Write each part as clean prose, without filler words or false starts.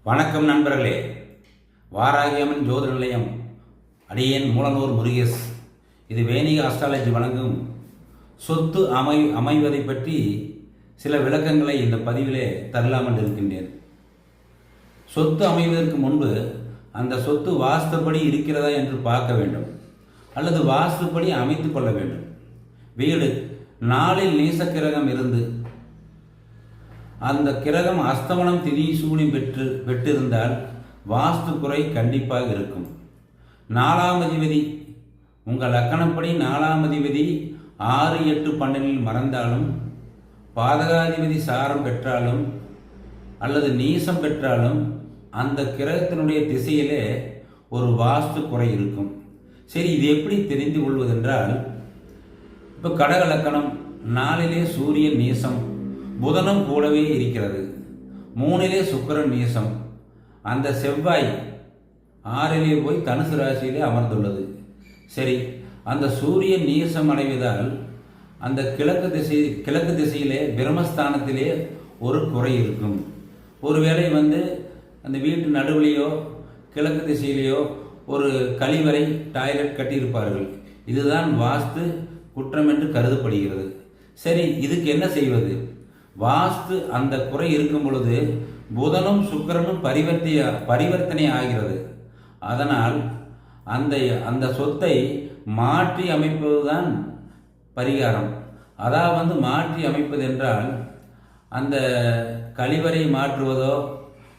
வணக்கம் நண்பர்களே. வாராகியம்மன் ஜோதிட நிலையம், அடியேன் மூலனூர் முருகேஷ். இது வேணிக அஸ்ட்ராலஜி வழங்கும் சொத்து அமைவதை பற்றி சில விளக்கங்களை இந்த பதிவிலே தரலாமல் இருக்கின்றேன். சொத்து அமைவதற்கு முன்பு அந்த சொத்து வாஸ்துப்படி இருக்கிறதா என்று பார்க்க வேண்டும், அல்லது வாஸ்துப்படி அமைத்து கொள்ள வேண்டும். வீடு 4இல் நீசக்கிரகம் இருந்து அந்த கிரகம் அஸ்தமனம் திரிசூனி பெற்றிருந்தால் வாஸ்து குறை கண்டிப்பாக இருக்கும். 4ஆம் அதிபதி உங்கள் லக்கணப்படி 4ஆம் அதிபதி 6, 8, 12 மறந்தாலும், பாதகாதிபதி சாரம் பெற்றாலும் அல்லது நீசம் பெற்றாலும் அந்த கிரகத்தினுடைய திசையிலே ஒரு வாஸ்து குறை இருக்கும். சரி, இது எப்படி தெரிந்து கொள்வதென்றால், இப்போ கடக லக்கணம் 4லே சூரியன் நீசம், புதனும் கூடவே இருக்கிறது. 3லே சுக்கிரன் நீசம், அந்த செவ்வாய் 6லே போய் தனுசு ராசியிலே அமர்ந்துள்ளது. சரி, அந்த சூரியன் நீசம் அடைவதால் அந்த கிழக்கு திசையிலே பிரம்மஸ்தானத்திலே ஒரு குறை இருக்கும். ஒருவேளை அந்த வீட்டு நடுவிலையோ கிழக்கு திசையிலேயோ ஒரு கழிவறை டாய்லெட் கட்டியிருப்பார்கள். இதுதான் வாஸ்து குற்றம் என்று கருதப்படுகிறது. சரி, இதுக்கு என்ன செய்வது? வாஸ்து அந்த குறை இருக்கும் பொழுது புதனும் சுக்கிரனும் பரிவர்த்தனை ஆகிறது. அதனால் அந்த சொத்தை மாற்றி அமைப்பதுதான் பரிகாரம். அதாவது மாற்றி அமைப்பது என்றால் அந்த கழிவறை மாற்றுவதோ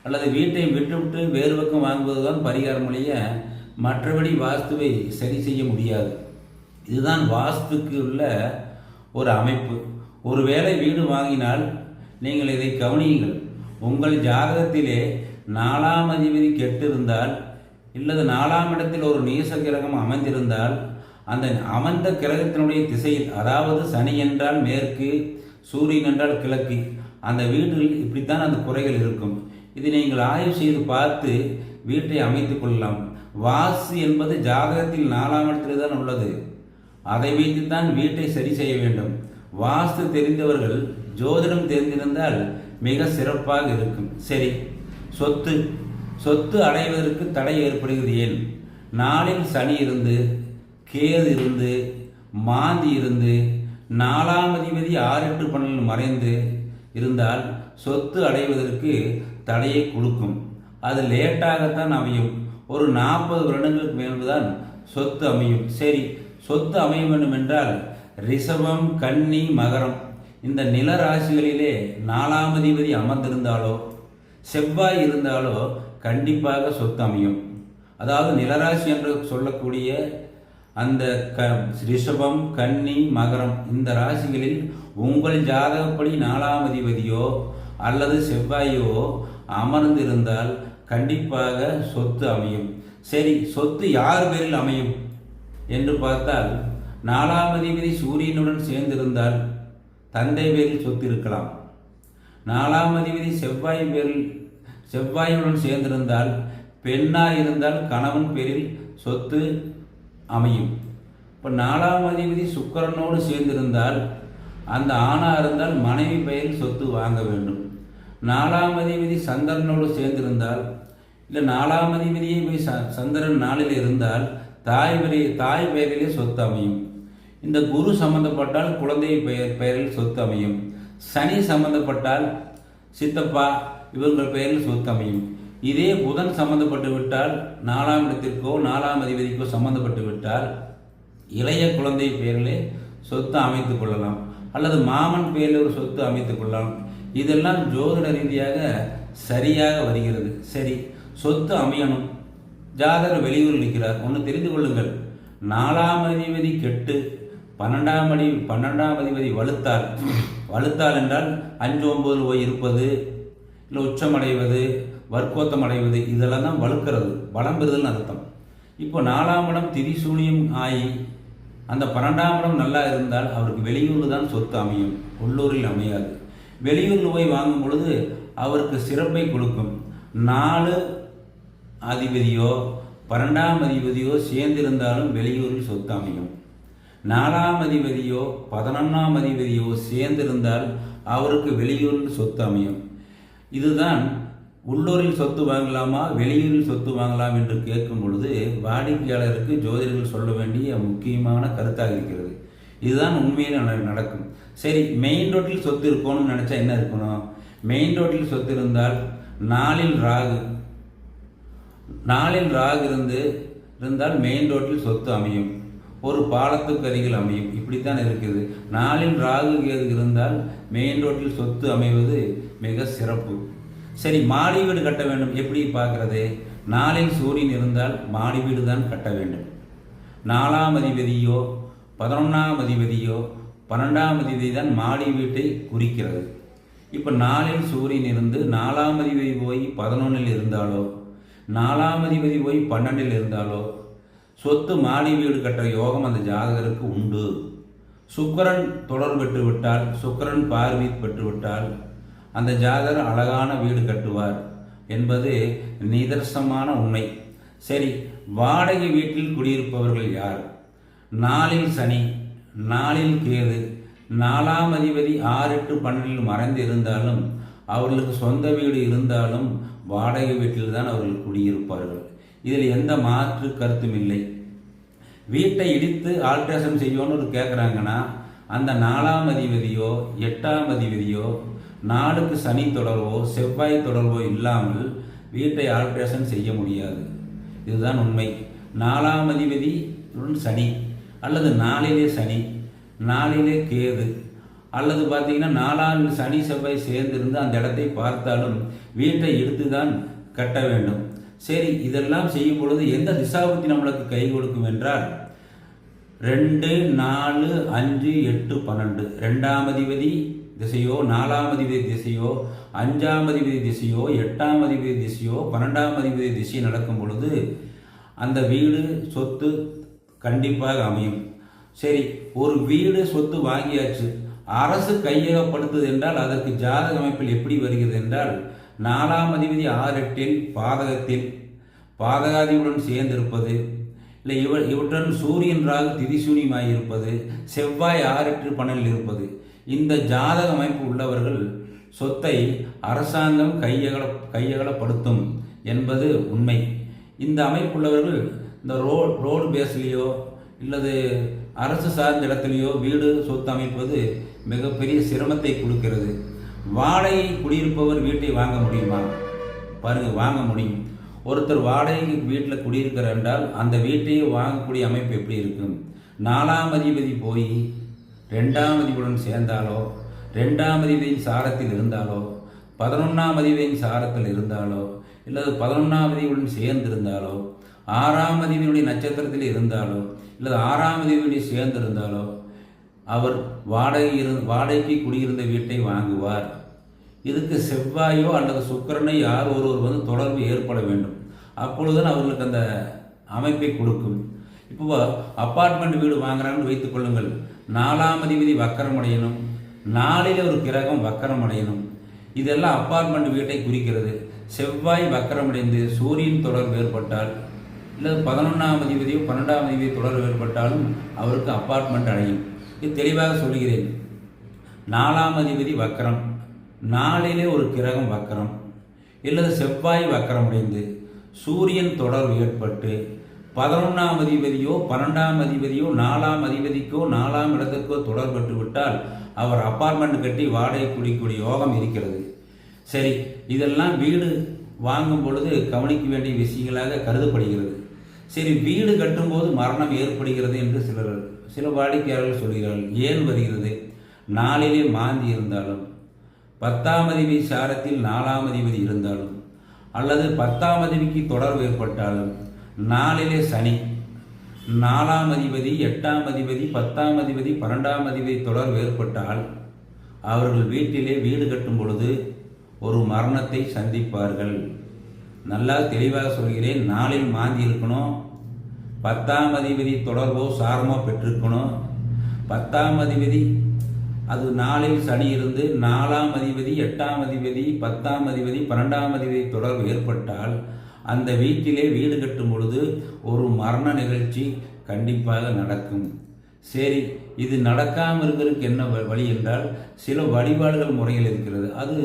அல்லது வீட்டை விட்டுவிட்டு வேறு பக்கம் வாங்குவதோ தான் பரிகாரம் ஒழிய மற்றபடி வாஸ்துவை சரி செய்ய முடியாது. இதுதான் வாஸ்துக்கு உள்ள ஒரு அமைப்பு. ஒருவேளை வீடு வாங்கினால் நீங்கள் இதை கவனியுங்கள். உங்கள் ஜாதகத்திலே 4ஆம் அதிபதி கெட்டிருந்தால், இல்லது 4ஆம் இடத்தில் ஒரு நீச கிரகம் அமைந்திருந்தால், அந்த அமர்ந்த கிரகத்தினுடைய திசையில், அதாவது சனி என்றால் மேற்கு, சூரியன் என்றால் கிழக்கு, அந்த வீட்டில் இப்படித்தான் அந்த குறைகள் இருக்கும். இதை நீங்கள் ஆய்வு செய்து பார்த்து வீட்டை அமைத்துக் கொள்ளலாம். வாஸ்து என்பது ஜாதகத்தில் 4ஆம் இடத்தில் தான் உள்ளது. அதை வைத்துத்தான் வீட்டை சரி செய்ய வேண்டும். வாஸ்து தெரிந்தவர்கள் ஜோதிடம் தெரிந்திருந்தால் மிக சிறப்பாக இருக்கும். சரி, சொத்து அடைவதற்கு தடை ஏற்படுகிறது ஏன்? 4இல் சனி இருந்து, கேது இருந்து, மாந்தி இருந்து, 4ஆம் அதிபதி 6, 8, 12 மறைந்து இருந்தால் சொத்து அடைவதற்கு தடையை கொடுக்கும். அது லேட்டாகத்தான் அமையும். ஒரு 40 வருடங்களுக்கு மேல்தான் சொத்து அமையும். சரி, சொத்து அமைய வேண்டும் என்றால் ரிஷபம், கன்னி, மகரம் இந்த நில ராசிகளிலே 4ஆம் அதிபதி அமர்ந்திருந்தாலோ செவ்வாய் இருந்தாலோ கண்டிப்பாக சொத்து அமையும். அதாவது நிலராசி என்று சொல்லக்கூடிய அந்த ரிஷபம், கன்னி, மகரம் இந்த ராசிகளில் உங்கள் ஜாதகப்படி 4ஆம் அதிபதியோ அல்லது செவ்வாயோ அமர்ந்திருந்தால் கண்டிப்பாக சொத்து அமையும். சரி, சொத்து யார் பேரில் அமையும் என்று பார்த்தால், 4ஆம் அதிபதி சூரியனுடன் சேர்ந்திருந்தால் தந்தை பேரில் சொத்து இருக்கலாம். 4ஆம் அதிபதி செவ்வாயுடன் சேர்ந்திருந்தால், பெண்ணாக இருந்தால் கணவன் பேரில் சொத்து அமையும். இப்போ 4ஆம் அதிபதி சுக்கிரனோடு சேர்ந்திருந்தால், அந்த ஆணாக இருந்தால் மனைவி பெயரில் சொத்து வாங்க வேண்டும். 4ஆம் அதிபதி சந்திரனோடு சேர்ந்திருந்தால், இல்லை 4ஆம் அதிபதியை போய் சந்திரன் 4இல் இருந்தால் தாய் பெயரிலே சொத்து அமையும். இந்த குரு சம்பந்தப்பட்டால் குழந்தை பெயரில் சொத்து அமையும். சனி சம்பந்தப்பட்டால் சித்தப்பா இவர்கள் பெயரில் சொத்து அமையும். இதே புதன் சம்பந்தப்பட்டு விட்டால், 4ஆம் இடத்திற்கோ 4ஆம் அதிபதிக்கோ சம்பந்தப்பட்டு விட்டால் இளைய குழந்தை பெயரிலே சொத்து அமைத்துக் கொள்ளலாம், அல்லது மாமன் பெயரில் ஒரு சொத்து அமைத்துக் கொள்ளலாம். இதெல்லாம் ஜோதிட ரீதியாக சரியாக வருகிறது. சரி, சொத்து அமையணும். ஜாதகர் வெளியூரில் இருக்கிறார். ஒன்று தெரிந்து கொள்ளுங்கள், 4ஆம் அதிபதி கெட்டு 12ஆம் அதிபதி வலுத்தால் என்றால் 5, 9 போய் இருப்பது, இல்லை உச்சமடைவது, வர்க்கோத்தம் அடைவது, இதெல்லாம் தான் வலுக்கிறது, பலம் பெறுதல்னு அர்த்தம். இப்போ 4ஆம் இடம் திரிசூனியம் ஆகி அந்த 12ஆம் இடம் நல்லா இருந்தால் அவருக்கு வெளியூரில் தான் சொத்து அமையும், உள்ளூரில் அமையாது. வெளியூரில் போய் வாங்கும் பொழுது அவருக்கு சிறப்பை கொடுக்கும். 4 அதிபதியோ 12ஆம் அதிபதியோ சேர்ந்திருந்தாலும் வெளியூரில் சொத்து அமையும். 4ஆம் அதிபதியோ 11ஆம் அதிபதியோ சேர்ந்திருந்தால் அவருக்கு வெளியூரில் சொத்து அமையும். இதுதான் உள்ளூரில் சொத்து வாங்கலாமா வெளியூரில் சொத்து வாங்கலாம் என்று கேட்கும் பொழுது வாடிக்கையாளருக்கு ஜோதிடர்கள் சொல்ல வேண்டிய முக்கியமான கருத்தாக இருக்கிறது. இதுதான் உண்மையில் நடக்கும். சரி, மெயின் ரோட்டில் சொத்து இருக்கணும்னு நினச்சா என்ன இருக்கணும்? மெயின் ரோட்டில் சொத்து இருந்தால் நாளில் ராகு இருந்தால் மெயின் ரோட்டில் சொத்து அமையும். ஒரு பாலத்துக்கு அருகில் அமையும். இப்படித்தான் இருக்குது. நாளில் ராகு கேது இருந்தால் மெயின் ரோட்டில் சொத்து அமைவது மிக சிறப்பு. சரி, மாடி வீடு கட்ட வேண்டும். எப்படி பார்க்கறது? நாளில் சூரியன் இருந்தால் மாடி வீடு தான் கட்ட வேண்டும். 4ஆம் அதிபதியோ 11ஆம் அதிபதியோ 12ஆம் அதிபதி தான் மாடி வீட்டை குறிக்கிறது. இப்போ நாளில் சூரியன் இருந்து 4ஆம் அதிபதி போய் 11ல் இருந்தாலோ 4ஆம் அதிபதி போய் 12ல் இருந்தாலோ சொத்து மாடி வீடு கட்டுற யோகம் அந்த ஜாதகருக்கு உண்டு. சுக்கிரன் தொடர் பெற்று விட்டால், சுக்கிரன் பார்வை பெற்று விட்டால் அந்த ஜாதகர் அழகான வீடு கட்டுவார் என்பது நிதர்சனமான உண்மை. சரி, வாடகை வீட்டில் குடியிருப்பவர்கள் யார்? நாளில் சனி, நாளில் கேது, 4ஆம் அதிபதி 6, 8, 12 மறைந்து இருந்தாலும் அவர்களுக்கு சொந்த வீடு இருந்தாலும் வாடகை வீட்டில் தான் அவர்கள் குடியிருப்பார்கள். இதில் எந்த மாற்று கருத்தும் இல்லை. வீட்டை இடித்து ஆல்ட்ரேஷன் செய்யணும்னு கேட்குறாங்கன்னா அந்த 4ஆம் அதிபதியோ 8ஆம் அதிபதியோ நாளுக்கு சனி தொடர்போ செவ்வாய் தொடர்போ இல்லாமல் வீட்டை ஆல்ட்ரேஷன் செய்ய முடியாது. இதுதான் உண்மை. 4ஆம் அதிபதி சனி அல்லது நாளிலே சனி, நாளிலே கேது அல்லது பார்த்தீங்கன்னா 4ஆம் சனி செவ்வாய் சேர்ந்திருந்து அந்த இடத்தை பார்த்தாலும் வீட்டை இடித்து தான் கட்ட வேண்டும். சரி, இதெல்லாம் செய்யும் பொழுது எந்த திசாபுத்தி நம்மளுக்கு கை கொடுக்கும் என்றால் 2, 4, 5, 8, 12 2ஆம் அதிபதி திசையோ 4ஆம் அதிபதி திசையோ 5ஆம் அதிபதி திசையோ 8ஆம் அதிபதி திசையோ 12ஆம் அதிபதி திசை நடக்கும் பொழுது அந்த வீடு சொத்து கண்டிப்பாக அமையும். சரி, ஒரு வீடு சொத்து வாங்கியாச்சு, அரசு கையகப்படுத்துது என்றால் அதற்கு ஜாதக அமைப்பில் எப்படி வருகிறது என்றால் 4ஆம் அதிபதி 6, 8ல் பாதகாதியுடன் சேர்ந்திருப்பது, இல்லை இவற்றுடன் சூரியன் ராகு திதிசூனியமாயிருப்பது, செவ்வாய் 6, 8, 12 இருப்பது. இந்த ஜாதக அமைப்பு உள்ளவர்கள் சொத்தை அரசாங்கம் கையகலப்படுத்தும் என்பது உண்மை. இந்த அமைப்புள்ளவர்கள் இந்த ரோடு பேஸ்லேயோ இல்லது அரசு சார்ந்த இடத்துலையோ வீடு சொத்து அமைப்பது மிகப்பெரிய சிரமத்தை கொடுக்கிறது. வாடகை குடியிருப்பவர் வீட்டை வாங்க முடியுமா? பாருங்கள், வாங்க முடியும். ஒருத்தர் வாடகை வீட்டில் குடியிருக்கிறார் என்றால் அந்த வீட்டையே வாங்கக்கூடிய அமைப்பு எப்படி இருக்கும்? 4ஆம் அதிபதி போய் 2ஆம் அதிபதியுடன் சேர்ந்தாலோ 2ஆம் அதிபதியின் சாரத்தில் இருந்தாலோ 11ஆம் அதிபதியின் சாரத்தில் இருந்தாலோ இல்லது 11ஆம் அதிபதியுடன் சேர்ந்திருந்தாலோ 6ஆம் அதிபதியுடைய நட்சத்திரத்தில் இருந்தாலோ இல்லது 6ஆம் அதிபதியுடைய சேர்ந்திருந்தாலோ அவர் வாடகைக்கு குடியிருந்த வீட்டை வாங்குவார். இதுக்கு செவ்வாயோ அல்லது சுக்கிரனை யார் ஒருவர் தொடர்பு ஏற்பட வேண்டும். அப்பொழுதுதான் அவர்களுக்கு அந்த அமைப்பை கொடுக்கும். இப்போ அப்பார்ட்மெண்ட் வீடு வாங்குறாங்கன்னு வைத்துக் கொள்ளுங்கள். 4ஆம் அதிபதி வக்கரம் அடையணும், 4ல் ஒரு கிரகம் வக்கரம் அடையணும். இதெல்லாம் அப்பார்ட்மெண்ட் வீட்டை குறிக்கிறது. செவ்வாய் வக்கரமடைந்து சூரியன் தொடர்பு ஏற்பட்டால் இல்லை 11ஆம் அதிபதியோ 12ஆம் அதிபதியோ தொடர்பு ஏற்பட்டாலும் அவருக்கு அப்பார்ட்மெண்ட் அடையும். இது தெளிவாக சொல்கிறேன். 4ஆம் அதிபதி வக்கரம், 4லே ஒரு கிரகம் வக்கரம் இல்லது செவ்வாய் வக்கரமடைந்து சூரியன் தொடர்பு ஏற்பட்டு 11ஆம் அதிபதியோ 12ஆம் அதிபதியோ 4ஆம் அதிபதிக்கோ 4ஆம் இடத்துக்கோ தொடர்பட்டு விட்டால் அவர் அப்பார்ட்மெண்ட் கட்டி வாடகை குடிக்கூடிய யோகம் இருக்கிறது. சரி, இதெல்லாம் வீடு வாங்கும் பொழுது கவனிக்க வேண்டிய விஷயங்களாக கருதப்படுகிறது. சரி, வீடு கட்டும்போது மரணம் ஏற்படுகிறது என்று சில வாடிக்கையாளர்கள் சொல்கிறார்கள். ஏன் வருகிறது? 4லே மாந்தி இருந்தாலும் 10ஆம் அதிபதி சாரத்தில் 4ஆம் அதிபதி இருந்தாலும் அல்லது 10ஆம் அதிபதிக்கு தொடர்பு ஏற்பட்டாலும் 4லே சனி, 4ஆம் அதிபதி 8ஆம் அதிபதி 10ஆம் அதிபதி 12ஆம் அதிபதி தொடர்பு ஏற்பட்டால் அவர்கள் வீட்டிலே வீடு கட்டும் பொழுது ஒரு மரணத்தை சந்திப்பார்கள். நல்லா தெளிவாக சொல்கிறேன். 4ல் மாந்தி இருக்கணும், 10ஆம் அதிபதி தொடர்போ சாரமோ பெற்றிருக்கணும். 10ஆம் அதிபதி அது 4ல் சனி இருந்து 4ஆம் அதிபதி 8ஆம் அதிபதி 10ஆம் அதிபதி 12ஆம் அதிபதி தொடர்பு ஏற்பட்டால் அந்த வீட்டிலே வீடு கட்டும் பொழுது ஒரு மரண நிகழ்ச்சி கண்டிப்பாக நடக்கும். சரி, இது நடக்காமல் இருக்கிறதுக்கு என்ன வழி என்றால் சில வழிபாடுகள் முறைகள் இருக்கிறது. அது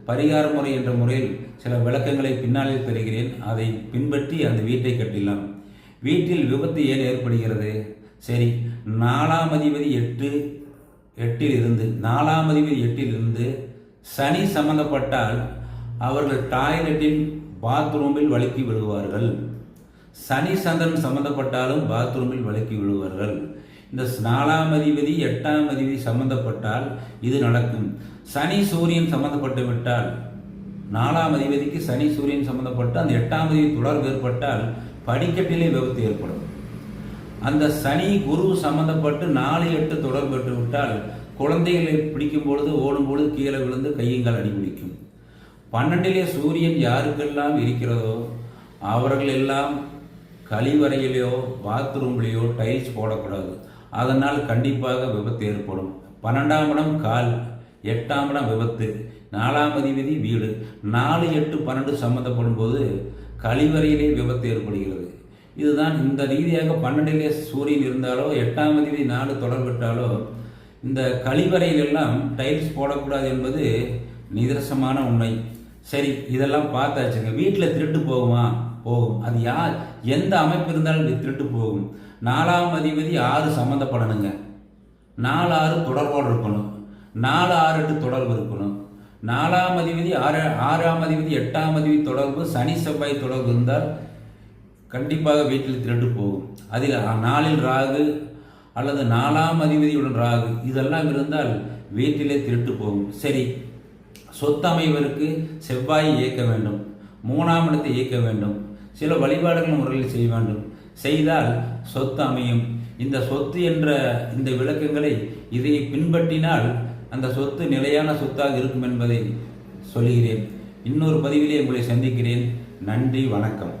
பரிகார முறை என்ற முறையில் சில விளக்கங்களை பின்னாளில் தருகிறேன். அதை பின்பற்றி அந்த வீட்டை கட்டிடலாம். வீட்டில் விபத்து ஏன் ஏற்படுகிறது? சரி, 4ஆம் அதிபதி எட்டிலிருந்து சனி சம்பந்தப்பட்டால் அவர்கள் டாய்லெட்டில் பாத்ரூமில் வழுக்கி விழுவார்கள். சனி சந்திரன் சம்பந்தப்பட்டாலும் பாத்ரூமில் வழுக்கி விழுவார்கள். இந்த 4ஆம் அதிபதி 8ஆம் அதிபதி சம்பந்தப்பட்டால் இது நடக்கும். சனி சூரியன் சம்பந்தப்பட்டு விட்டால் 4ஆம் அதிபதிக்கு சனி சூரியன் சம்பந்தப்பட்டு அந்த 8ஆம் அதிபதி தொடர்பு ஏற்பட்டால் படிக்கட்டிலே விபத்து ஏற்படும். அந்த சனி குரு சம்பந்தப்பட்டு 4-8 தொடர்பு பெற்று விட்டால் குழந்தைகளை பிடிக்கும் பொழுது ஓடும் பொழுது கீழே விழுந்து கையங்கால் அடிபிடிக்கும். 12லே சூரியன் யாருக்கெல்லாம் இருக்கிறதோ அவர்கள் எல்லாம் கழிவறையிலையோ பாத்ரூம்லேயோ டைல்ஸ் போடக்கூடாது. அதனால் கண்டிப்பாக விபத்து ஏற்படும். 12ஆம் இடம் கால், 8ஆம் இடம் விபத்து, 4ஆம் அதிபதி வீடு, 4, 8, 12 சம்பந்தப்படும் போது கழிவறையிலே விபத்து ஏற்படுகிறது. இதுதான் இந்த ரீதியாக 12லே சூரியன் இருந்தாலோ 8ஆம் அதிபதி 4 தொடர்பட்டாலோ இந்த கழிவறையிலெல்லாம் டைல்ஸ் போடக்கூடாது என்பது நிதர்சனமான உண்மை. சரி, இதெல்லாம் பார்த்தாச்சுங்க. வீட்டில் திருட்டு போகுமா? போகும். அது யார் எந்த அமைப்பு இருந்தாலும் திருட்டு போகும். 4ஆம் அதிபதி 6 சம்மந்தப்படணுங்க. 4, 6 தொடர்போடு இருக்கணும். 4, 6, 8 தொடர்பு இருக்கணும். 4ஆம் அதிபதி 6ஆம் அதிபதி 8ஆம் அதிபதி தொடர்பு சனி செவ்வாய் தொடர்பு இருந்தால் கண்டிப்பாக வீட்டில் திருட்டு போகும். அதில் 4இல் ராகு அல்லது 4ஆம் அதிபதியுடன் ராகு இதெல்லாம் இருந்தால் வீட்டிலே திருட்டு போகும். சரி, சொத்து அமைவதற்கு செவ்வாயை இயக்க வேண்டும், 3ஆம் இடத்தை இயக்க வேண்டும், சில வழிபாடுகள் முறையில் செய்ய வேண்டும். செய்தால் சொத்து அமையும். இந்த சொத்து என்ற இந்த விளக்கங்களை இதை பின்பற்றினால் அந்த சொத்து நிலையான சொத்தாக இருக்கும் என்பதை சொல்கிறேன். இன்னொரு பதிவிலே உங்களை சந்திக்கிறேன். நன்றி, வணக்கம்.